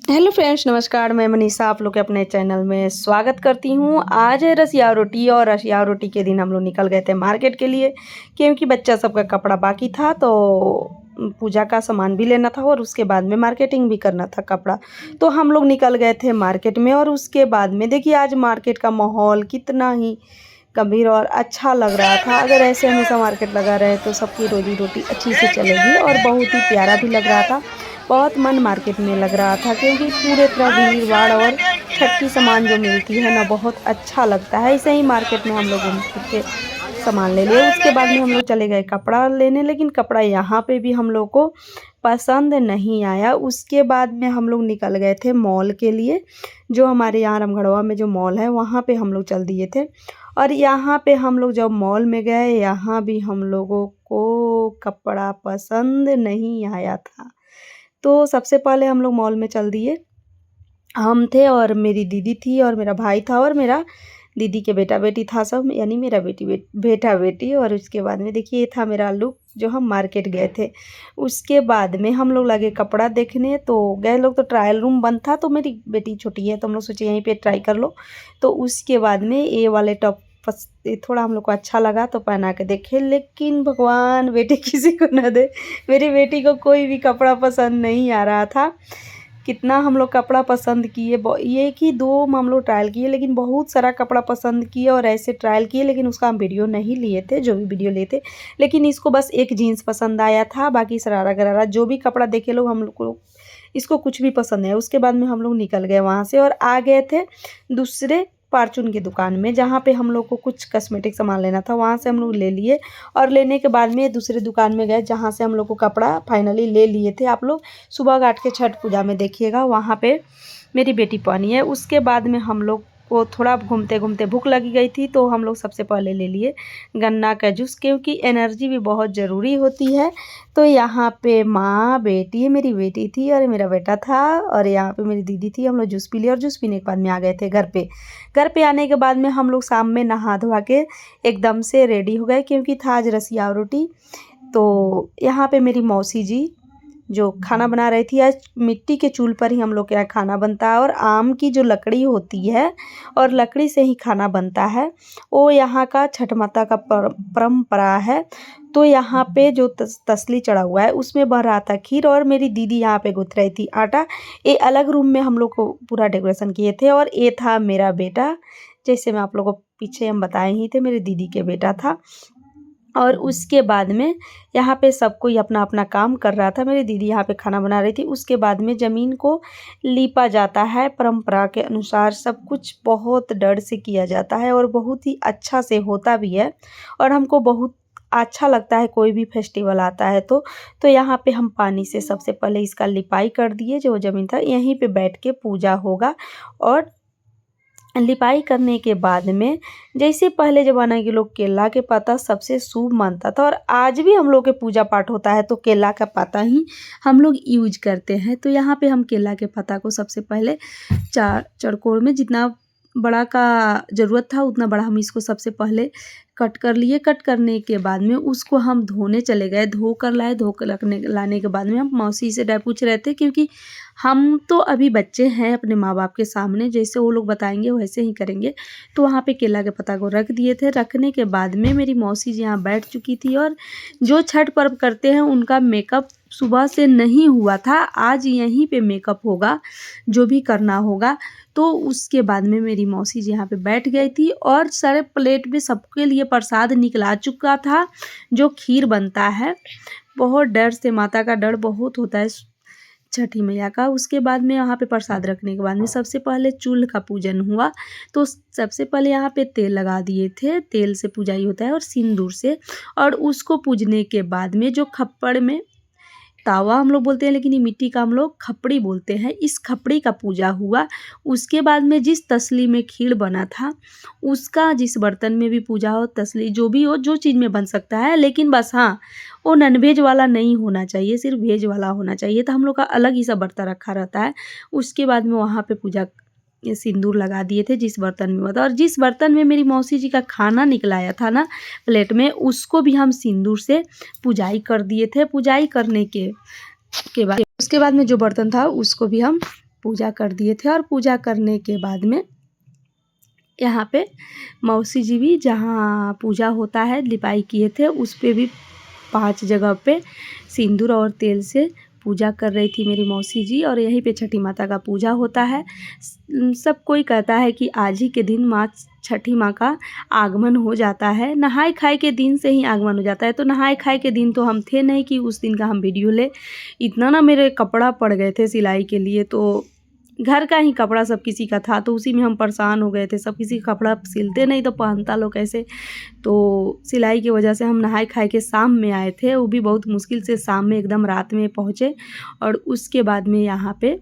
Hello friends, नमस्कार। मैं मनीषा आप लोग के अपने चैनल में स्वागत करती हूँ। आज है रसिया रोटी और रसिया रोटी के दिन हम लोग निकल गए थे मार्केट के लिए, क्योंकि बच्चा सबका कपड़ा बाकी था तो पूजा का सामान भी लेना था और उसके बाद में मार्केटिंग भी करना था कपड़ा। तो हम लोग निकल गए थे मार्केट में और उसके बाद में देखिए आज मार्केट का माहौल कितना ही गंभीर और अच्छा लग रहा था। अगर ऐसे हमेशा मार्केट लगा रहे तो सबकी रोजी रोटी अच्छी से चलेगी और बहुत ही प्यारा भी लग रहा था। बहुत मन मार्केट में लग रहा था क्योंकि पूरे तरह भीड़ भाड़ और छठ की सामान जो मिलती है ना बहुत अच्छा लगता है। ऐसे ही मार्केट में हम लोग घूम फिर के सामान ले लिए। उसके बाद में हम लोग चले गए कपड़ा लेने, लेकिन कपड़ा यहाँ पे भी हम लोग को पसंद नहीं आया। उसके बाद में हम लोग निकल गए थे मॉल के लिए, जो हमारे यहाँ रामगढ़वा में जो मॉल है वहाँ पे हम लोग चल दिए थे। और यहाँ पे हम लोग जब मॉल में गए, यहाँ भी हम लोगों को कपड़ा पसंद नहीं आया था। तो सबसे पहले हम लोग मॉल में चल दिए। हम थे और मेरी दीदी थी और मेरा भाई था और मेरा दीदी के बेटा बेटी था, सब यानी मेरा बेटा बेटी। और उसके बाद में देखिए ये था मेरा लुक जो हम मार्केट गए थे। उसके बाद में हम लोग लगे कपड़ा देखने, तो गए लोग तो ट्रायल रूम बंद था, तो मेरी बेटी छोटी है तो हम लोग सोचे यहीं पे ट्राई कर लो। तो उसके बाद में ये वाले टॉप ये थोड़ा हम लोग को अच्छा लगा तो पहना के देखे, लेकिन भगवान बेटे किसी को न दे, मेरी बेटी को कोई भी कपड़ा पसंद नहीं आ रहा था। कितना हम लोग कपड़ा पसंद किए, ये कि 2 हम लोग ट्रायल किए, लेकिन बहुत सारा कपड़ा पसंद किए और ऐसे ट्रायल किए, लेकिन उसका हम वीडियो नहीं लिए थे, जो भी वीडियो लिए थे। लेकिन इसको बस एक जीन्स पसंद आया था, बाकी शरारा गरारा जो भी कपड़ा देखे लोग हम लोग को इसको कुछ भी पसंद है। उसके बाद में हम लोग निकल गए वहाँ से और आ गए थे दूसरे फार्चून की दुकान में, जहाँ पे हम लोग को कुछ कॉस्मेटिक सामान लेना था। वहाँ से हम लोग ले लिए और लेने के बाद में दूसरे दुकान में गए, जहाँ से हम लोग को कपड़ा फाइनली ले लिए थे। आप लोग सुबह घाट के छठ पूजा में देखिएगा, वहाँ पे मेरी बेटी पहनी है। उसके बाद में हम लोग को थोड़ा घूमते घूमते भूख लगी गई थी, तो हम लोग सबसे पहले ले लिए गन्ना का जूस, क्योंकि एनर्जी भी बहुत ज़रूरी होती है। तो यहाँ पे माँ, बेटी, मेरी बेटी थी और मेरा बेटा था और यहाँ पे मेरी दीदी थी। हम लोग जूस पी लिए और जूस पीने के बाद में आ गए थे घर पे। घर पे आने के बाद में हम लोग शाम में नहा धोवा के एकदम से रेडी हो गए, क्योंकि था आज रसिया रोटी। तो यहाँ पे मेरी मौसी जी जो खाना बना रही थी, आज मिट्टी के चूल्हे पर ही हम लोग के यहाँ खाना बनता है और आम की जो लकड़ी होती है और लकड़ी से ही खाना बनता है, वो यहाँ का छठ माता का परंपरा है। तो यहाँ पे जो तसली चढ़ा हुआ है उसमें बन रहा था खीर और मेरी दीदी यहाँ पे गूँथ रही थी आटा। ये अलग रूम में हम लोग को पूरा डेकोरेशन किए थे और ये था मेरा बेटा, जैसे मैं आप लोगों को पीछे हम बताए ही थे, मेरी दीदी के बेटा था। और उसके बाद में यहाँ पे सब कोई अपना अपना काम कर रहा था। मेरी दीदी यहाँ पे खाना बना रही थी। उसके बाद में ज़मीन को लीपा जाता है, परंपरा के अनुसार सब कुछ बहुत डर से किया जाता है और बहुत ही अच्छा से होता भी है और हमको बहुत अच्छा लगता है कोई भी फेस्टिवल आता है तो यहाँ पे हम पानी से सबसे पहले इसका लिपाई कर दिए। जो ज़मीन था यहीं पे बैठ के पूजा होगा और लिपाई करने के बाद में जैसे पहले ज़माना के लोग केला के पत्ता सबसे शुभ मानता था और आज भी हम लोग के पूजा पाठ होता है तो केला का पत्ता ही हम लोग यूज करते हैं। तो यहाँ पे हम केला के पत्ता को सबसे पहले चौकोर में जितना बड़ा का ज़रूरत था उतना बड़ा हम इसको सबसे पहले कट कर लिए। कट करने के बाद में उसको हम धोने चले गए, धो कर लाने के बाद में हम मौसी से पूछ रहे थे, क्योंकि हम तो अभी बच्चे हैं, अपने माँ बाप के सामने जैसे वो लोग बताएंगे वैसे ही करेंगे। तो वहाँ पे केला के पत्ता को रख दिए थे। रखने के बाद में मेरी मौसी जी यहाँ बैठ चुकी थी और जो छठ पर्व करते हैं उनका मेकअप सुबह से नहीं हुआ था, आज यहीं पे मेकअप होगा, जो भी करना होगा। तो उसके बाद में मेरी मौसी जी यहाँ पे बैठ गई थी और सारे प्लेट में सबके लिए प्रसाद निकला चुका था, जो खीर बनता है। बहुत डर से, माता का डर बहुत होता है छठी मैया का। उसके बाद में यहाँ पे प्रसाद रखने के बाद में सबसे पहले चूल्हे का पूजन हुआ। तो सबसे पहले यहाँ पे तेल लगा दिए थे, तेल से पूजाई होता है और सिंदूर से। और उसको पूजने के बाद में जो खप्पड़ में तावा हम लोग बोलते हैं, लेकिन ये मिट्टी का हम लोग खपड़ी बोलते हैं, इस खपड़ी का पूजा हुआ। उसके बाद में जिस तसली में खीर बना था उसका, जिस बर्तन में भी पूजा हो, तसली जो भी हो, जो चीज़ में बन सकता है, लेकिन बस हाँ वो नॉनवेज वाला नहीं होना चाहिए, सिर्फ वेज वाला होना चाहिए। तो हम लोग का अलग ही सा बर्तन रखा रहता है। उसके बाद में वहाँ पे पूजा सिंदूर लगा दिए थे जिस बर्तन में होता, और जिस बर्तन में मेरी मौसी जी का खाना निकलाया था ना प्लेट में, उसको भी हम सिंदूर से पुजाई कर दिए थे। पुजाई करने के बाद उसके बाद में जो बर्तन था उसको भी हम पूजा कर दिए थे। और पूजा करने के बाद में यहाँ पे मौसी जी भी जहाँ पूजा होता है लिपाई किए थे, उस पे भी 5 जगह पे सिंदूर और तेल से पूजा कर रही थी मेरी मौसी जी। और यहीं पे छठी माता का पूजा होता है। सब कोई कहता है कि आज ही के दिन छठी माँ का आगमन हो जाता है। नहाए खाए के दिन से ही आगमन हो जाता है। तो नहाए खाए के दिन तो हम थे नहीं कि उस दिन का हम वीडियो ले। इतना ना मेरे कपड़ा पड़ गए थे सिलाई के लिए, तो घर का ही कपड़ा सब किसी का था, तो उसी में हम परेशान हो गए थे। सब किसी का कपड़ा सिलते नहीं तो पहनता लोग कैसे। तो सिलाई की वजह से हम नहाए खाए के शाम में आए थे, वो भी बहुत मुश्किल से शाम में एकदम रात में पहुँचे। और उसके बाद में यहाँ पे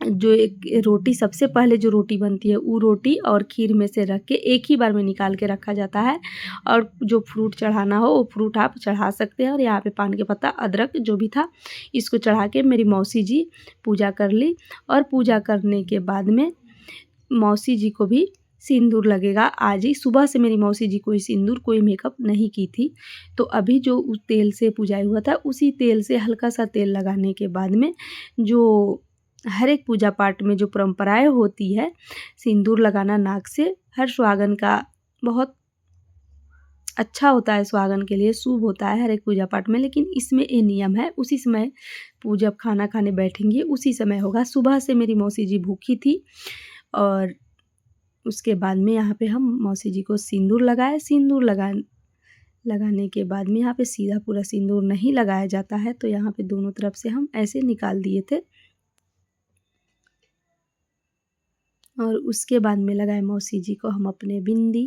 जो एक रोटी, सबसे पहले जो रोटी बनती है वो रोटी और खीर में से रख के एक ही बार में निकाल के रखा जाता है। और जो फ्रूट चढ़ाना हो वो फ्रूट आप चढ़ा सकते हैं। और यहाँ पे पान के पत्ता, अदरक जो भी था, इसको चढ़ा के मेरी मौसी जी पूजा कर ली। और पूजा करने के बाद में मौसी जी को भी सिंदूर लगेगा। आज ही सुबह से मेरी मौसी जी कोई सिंदूर, कोई मेकअप नहीं की थी। तो अभी जो उस तेल से पूजा हुआ था, उसी तेल से हल्का सा तेल लगाने के बाद में जो हर एक पूजा पाठ में जो परंपराएं होती है, सिंदूर लगाना नाक से हर सुहागन का बहुत अच्छा होता है, सुहागन के लिए शुभ होता है हर एक पूजा पाठ में। लेकिन इसमें ये नियम है, उसी समय जब खाना खाने बैठेंगे उसी समय होगा। सुबह से मेरी मौसी जी भूखी थी। और उसके बाद में यहाँ पे हम मौसी जी को सिंदूर लगाए। सिंदूर लगाने के बाद में यहाँ पे सीधा पूरा सिंदूर नहीं लगाया जाता है, तो यहाँ पे दोनों तरफ से हम ऐसे निकाल दिए थे। और उसके बाद में लगाए मौसी जी को हम अपने बिंदी।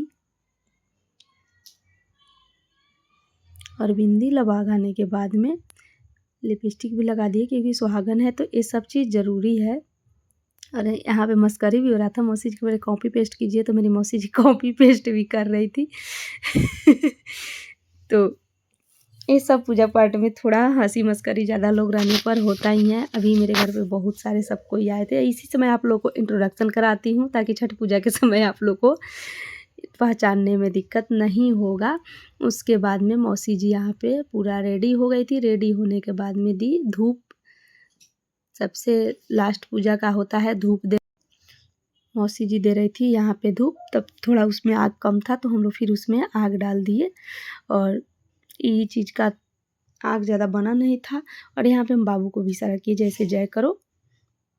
और बिंदी लगाने के बाद में लिपस्टिक भी लगा दिए, क्योंकि सुहागन है तो ये सब चीज़ ज़रूरी है। और यहाँ पे मस्करी भी हो रहा था, मौसी जी को मेरे कॉपी पेस्ट कीजिए, तो मेरी मौसी जी कॉपी पेस्ट भी कर रही थी। तो ये सब पूजा पाठ में थोड़ा हंसी मस्करी ज़्यादा लोग रहने पर होता ही है। अभी मेरे घर पे बहुत सारे सब कोई आए थे। इसी समय आप लोग को इंट्रोडक्शन कराती हूँ, ताकि छठ पूजा के समय आप लोग को पहचानने में दिक्कत नहीं होगा। उसके बाद में मौसी जी यहाँ पे पूरा रेडी हो गई थी। रेडी होने के बाद में दी धूप, सबसे लास्ट पूजा का होता है धूप दे। मौसी जी दे रही थी यहाँ पे धूप, तब थोड़ा उसमें आग कम था तो हम लोग फिर उसमें आग डाल दिए। और ये चीज़ का आग ज़्यादा बना नहीं था। और यहाँ पे हम बाबू को भी इशारा किए जैसे जय करो।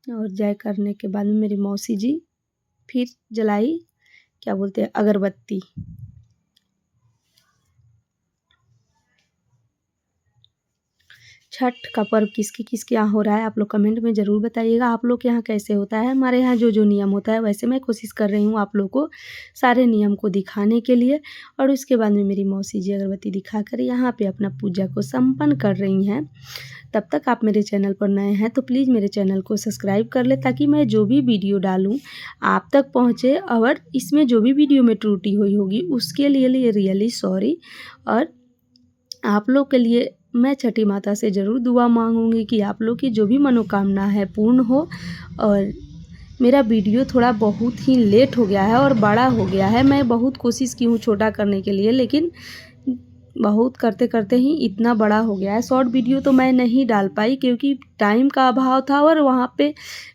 और जय करने के बाद में मेरी मौसी जी फिर जलाई, क्या बोलते हैं, अगरबत्ती। छठ का पर्व किसके किसके यहाँ हो रहा है आप लोग कमेंट में ज़रूर बताइएगा। आप लोग के यहाँ कैसे होता है। हमारे यहाँ जो जो नियम होता है वैसे मैं कोशिश कर रही हूँ आप लोग को सारे नियम को दिखाने के लिए। और उसके बाद में मेरी मौसी जी अगरबत्ती दिखाकर यहाँ पे अपना पूजा को संपन्न कर रही हैं। तब तक आप मेरे चैनल पर नए हैं तो प्लीज़ मेरे चैनल को सब्सक्राइब कर ले, ताकि मैं जो भी वीडियो डालूँ आप तक पहुँचे। और इसमें जो भी वीडियो में त्रुटि हुई होगी उसके लिए रियली सॉरी। और आप लोग के लिए मैं छठी माता से ज़रूर दुआ मांगूंगी कि आप लोग की जो भी मनोकामना है पूर्ण हो। और मेरा वीडियो थोड़ा बहुत ही लेट हो गया है और बड़ा हो गया है। मैं बहुत कोशिश की हूँ छोटा करने के लिए, लेकिन बहुत करते करते ही इतना बड़ा हो गया है। शॉर्ट वीडियो तो मैं नहीं डाल पाई क्योंकि टाइम का अभाव था। और वहाँ पे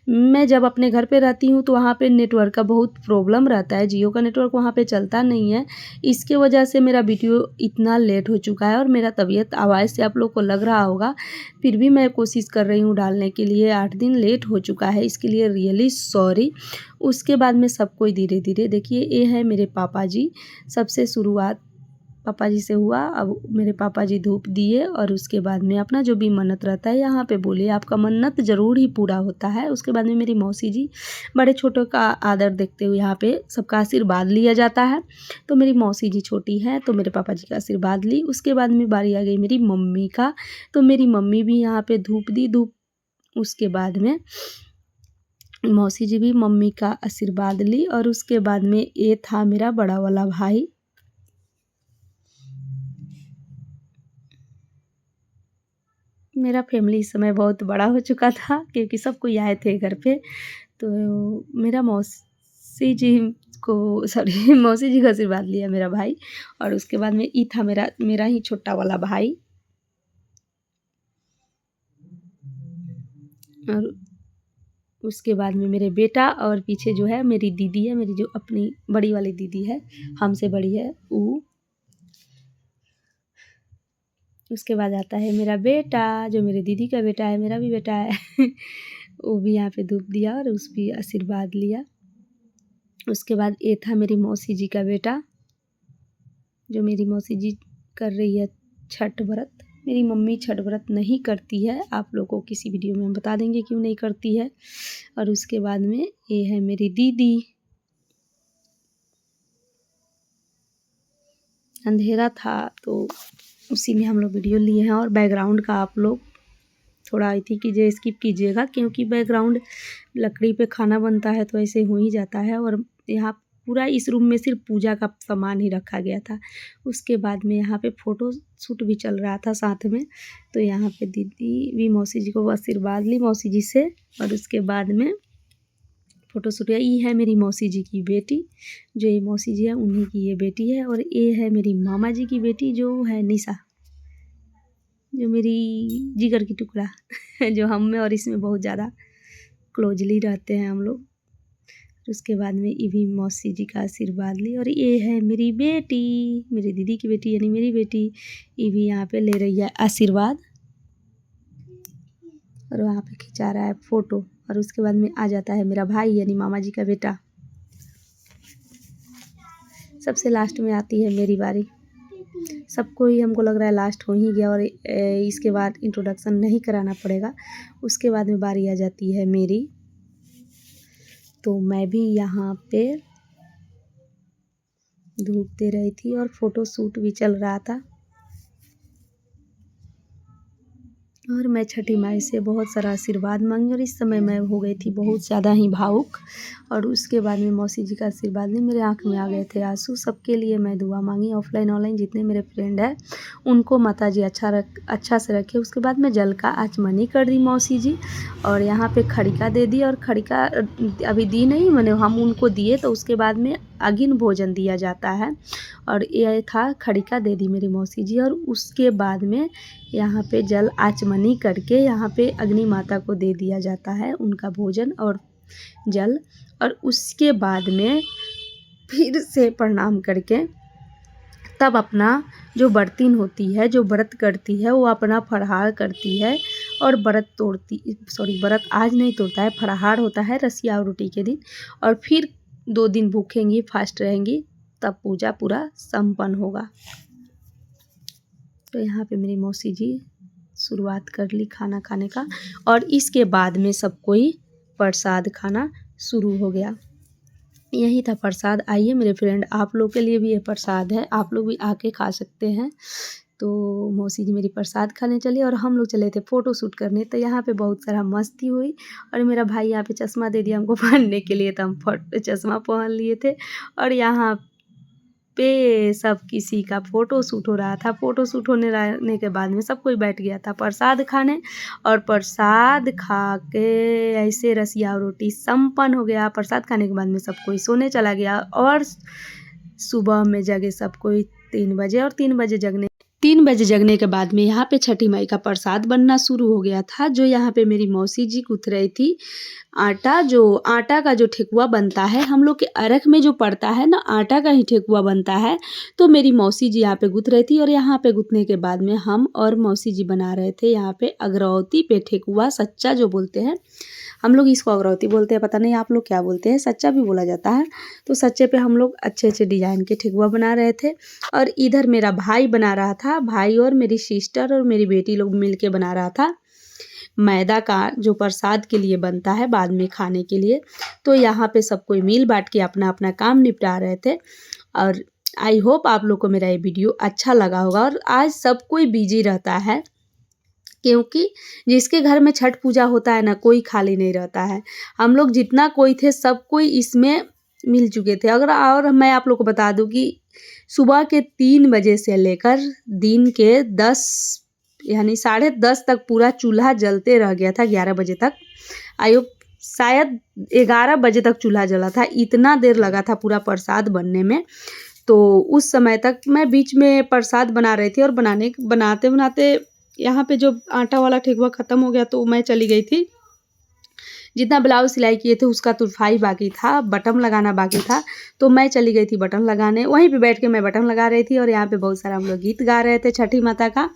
मैं जब अपने घर पे रहती हूँ तो वहाँ पे नेटवर्क का बहुत प्रॉब्लम रहता है, जियो का नेटवर्क वहाँ पे चलता नहीं है। इसके वजह से मेरा वीडियो इतना लेट हो चुका है। और मेरा तबीयत आवाज़ से आप लोग को लग रहा होगा, फिर भी मैं कोशिश कर रही हूँ डालने के लिए। 8 दिन लेट हो चुका है, इसके लिए रियली सॉरी। उसके बाद में सब कोई धीरे धीरे, देखिए ये है मेरे पापा जी, सबसे शुरुआत पापा जी से हुआ। अब मेरे पापा जी धूप दिए और उसके बाद में अपना जो भी मन्नत रहता है यहाँ पे बोलिए, आपका मन्नत ज़रूर ही पूरा होता है। उसके बाद में मेरी मौसी जी, बड़े छोटों का आदर देखते हुए यहाँ पे सबका आशीर्वाद लिया जाता है। तो मेरी मौसी जी छोटी है तो मेरे पापा जी का आशीर्वाद ली। उसके बाद में बारी आ गई मेरी मम्मी का, तो मेरी मम्मी भी यहाँ पे धूप दी। धूप उसके बाद में मौसी जी भी मम्मी का आशीर्वाद ली। और उसके बाद में ये था मेरा बड़ा वाला भाई। मेरा फैमिली इस समय बहुत बड़ा हो चुका था क्योंकि सब कोई आए थे घर पे। तो मेरा मौसी जी मौसी जी का आशीर्वाद लिया मेरा भाई। और उसके बाद में ई था मेरा ही छोटा वाला भाई। और उसके बाद में मेरे बेटा और पीछे जो है मेरी दीदी है, मेरी जो अपनी बड़ी वाली दीदी है, हमसे बड़ी है वो। उसके बाद आता है मेरा बेटा जो मेरी दीदी का बेटा है, मेरा भी बेटा है वो भी यहाँ पे धूप दिया और उस भी आशीर्वाद लिया। उसके बाद ये था मेरी मौसी जी का बेटा, जो मेरी मौसी जी कर रही है छठ व्रत। मेरी मम्मी छठ व्रत नहीं करती है, आप लोगों को किसी वीडियो में हम बता देंगे क्यों नहीं करती है। और उसके बाद में ये है मेरी दीदी। अंधेरा था तो उसी में हम लोग वीडियो लिए हैं। और बैकग्राउंड का आप लोग थोड़ा आई थी कीजिए, स्किप कीजिएगा, क्योंकि बैकग्राउंड लकड़ी पे खाना बनता है तो ऐसे हो ही जाता है। और यहाँ पूरा इस रूम में सिर्फ पूजा का सामान ही रखा गया था। उसके बाद में यहाँ पे फ़ोटो शूट भी चल रहा था साथ में, तो यहाँ पे दीदी भी मौसी जी को आशीर्वाद ली मौसी जी से। और उसके बाद में फ़ोटो शूट किया। ये है मेरी मौसी जी की बेटी, जो ये मौसी जी है उन्हीं की ये बेटी है। और ये है मेरी मामा जी की बेटी जो है निशा, जो मेरी जिगर की टुकड़ा जो हम में और इसमें बहुत ज़्यादा क्लोजली रहते हैं हम लोग। उसके बाद में ये भी मौसी जी का आशीर्वाद ली। और ये है मेरी बेटी, मेरी दीदी की बेटी यानी मेरी बेटी, ये भी यहाँ पे ले रही है आशीर्वाद और वहाँ पे खिंचा रहा है फ़ोटो। और उसके बाद में आ जाता है मेरा भाई यानी मामा जी का बेटा। सबसे लास्ट में आती है मेरी बारी। सबको ही हमको लग रहा है लास्ट हो ही गया और इसके बाद इंट्रोडक्शन नहीं कराना पड़ेगा। उसके बाद में बारी आ जाती है मेरी, तो मैं भी यहाँ पे धूप दे रही थी और फ़ोटो शूट भी चल रहा था। और मैं छठी माई से बहुत सारा आशीर्वाद मांगी और इस समय मैं हो गई थी बहुत ज़्यादा ही भावुक। और उसके बाद में मौसी जी का आशीर्वाद नहीं, मेरे आँख में आ गए थे आंसू। सबके लिए मैं दुआ मांगी, ऑफलाइन ऑनलाइन जितने मेरे फ्रेंड हैं उनको माता जी अच्छा से रखे। उसके बाद में जल का आचमनी कर दी मौसी जी, और यहाँ पे खड़िका दे दी। और खड़िका अभी दी नहीं, मैंने हम उनको दिए, तो उसके बाद में अगिन भोजन दिया जाता है। और ये था खड़िका दे दी मेरी मौसी जी। और उसके बाद में यहाँ पे जल आचमनी करके यहाँ पे अग्नि माता को दे दिया जाता है उनका भोजन और जल। और उसके बाद में फिर से प्रणाम करके तब अपना जो बर्तिन होती है, जो व्रत करती है, वो अपना फलाहार करती है और व्रत आज नहीं तोड़ता है, फलाहार होता है रसिया और रोटी के दिन। और फिर 2 दिन भूखेंगी, फास्ट रहेंगी, तब पूजा पूरा संपन्न होगा। तो यहाँ पे मेरी मौसी जी शुरुआत कर ली खाना खाने का। और इसके बाद में सब कोई प्रसाद खाना शुरू हो गया। यही था प्रसाद। आइए मेरे फ्रेंड, आप लोग के लिए भी ये प्रसाद है, आप लोग भी आके खा सकते हैं। तो मौसी जी मेरी प्रसाद खाने चली और हम लोग चले थे फ़ोटो शूट करने। तो यहाँ पे बहुत सारा मस्ती हुई और मेरा भाई यहाँ पे चश्मा दे दिया हमको पहनने के लिए, तो हम चश्मा पहन लिए थे। और यहाँ पे सब किसी का फ़ोटो शूट हो रहा था। फ़ोटो शूट होने के बाद में सब कोई बैठ गया था प्रसाद खाने। और प्रसाद खा के ऐसे रसिया और रोटी संपन्न हो गया। प्रसाद खाने के बाद में सब कोई सोने चला गया और सुबह में जगे सब कोई 3 बजे। और 3 बजे जगने के बाद में यहाँ पे छठी माई का प्रसाद बनना शुरू हो गया था। जो यहाँ पे मेरी मौसी जी गूँथ रही थी आटा का जो ठेकुआ बनता है, हम लोग के अर्घ में जो पड़ता है ना, आटा का ही ठेकुआ बनता है। तो मेरी मौसी जी यहाँ पे गूँथ रही थी और यहाँ पे गूँथने के बाद में हम और मौसी जी बना रहे थे यहाँ पे अगरौती पे ठेकुआ, सच्चा जो बोलते हैं, हम लोग इसको अगरौती बोलते हैं, पता नहीं आप लोग क्या बोलते हैं, सच्चा भी बोला जाता है। तो सच्चे पे हम लोग अच्छे अच्छे डिज़ाइन के ठेकुआ बना रहे थे। और इधर मेरा भाई बना रहा था, भाई और मेरी सिस्टर और मेरी बेटी लोग मिल के बना रहा था मैदा का, जो प्रसाद के लिए बनता है बाद में खाने के लिए। तो यहाँ पे सब कोई मिल बांट के अपना अपना काम निपटा रहे थे। और आई होप आप लोग को मेरा ये वीडियो अच्छा लगा होगा। और आज सब कोई बिजी रहता है, क्योंकि जिसके घर में छठ पूजा होता है ना, कोई खाली नहीं रहता है। हम लोग जितना कोई थे सब कोई इसमें मिल चुके थे। और मैं आप लोग को बता दूं कि सुबह के 3 बजे से लेकर दिन के 10 यानी 10:30 तक पूरा चूल्हा जलते रह गया था। 11 बजे तक, शायद 11 बजे तक चूल्हा जला था, इतना देर लगा था पूरा प्रसाद बनने में। तो उस समय तक मैं बीच में प्रसाद बना रही थी और बनाते बनाते यहाँ पे जो आटा वाला ठेकुआ ख़त्म हो गया तो मैं चली गई थी जितना ब्लाउज सिलाई किए थे उसका तुरपाई बाकी था, बटन लगाना बाकी था। तो मैं चली गई थी बटन लगाने, वहीं पे बैठ के मैं बटन लगा रही थी और यहाँ पे बहुत सारा हम लोग गीत गा रहे थे छठी माता का,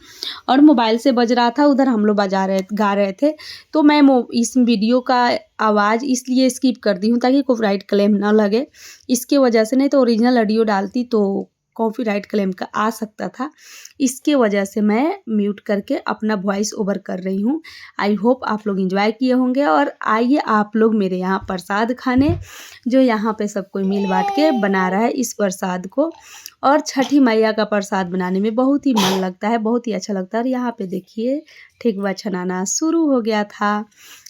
और मोबाइल से बज रहा था, उधर हम लोग गा रहे थे। तो मैं इस वीडियो का आवाज़ इसलिए स्किप कर दी हूँ ताकि कॉपीराइट क्लेम ना लगे, इसके वजह से। नहीं तो ओरिजिनल ऑडियो डालती तो कॉपीराइट क्लेम का आ सकता था, इसके वजह से मैं म्यूट करके अपना वॉइस ओवर कर रही हूँ। आई होप आप लोग एंजॉय किए होंगे। और आइए आप लोग मेरे यहाँ प्रसाद खाने, जो यहाँ पे सब कोई मिल बांट के बना रहा है इस प्रसाद को। और छठी मैया का प्रसाद बनाने में बहुत ही मन लगता है, बहुत ही अच्छा लगता है। और यहाँ पे देखिए ठेकुआ छनाना शुरू हो गया था,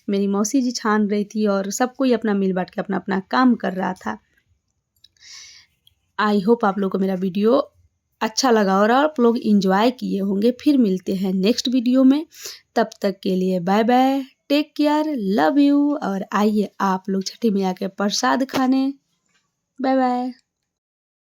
मेरी मौसी जी छान रही थी और सब कोई अपना मिल बांट के अपना अपना काम कर रहा था। आई होप आप लोगों को मेरा वीडियो अच्छा लगा और आप लोग इंजॉय किए होंगे। फिर मिलते हैं नेक्स्ट वीडियो में, तब तक के लिए bye bye, take care, love you. और आइए आप लोग छठी मैया के प्रसाद खाने। Bye bye.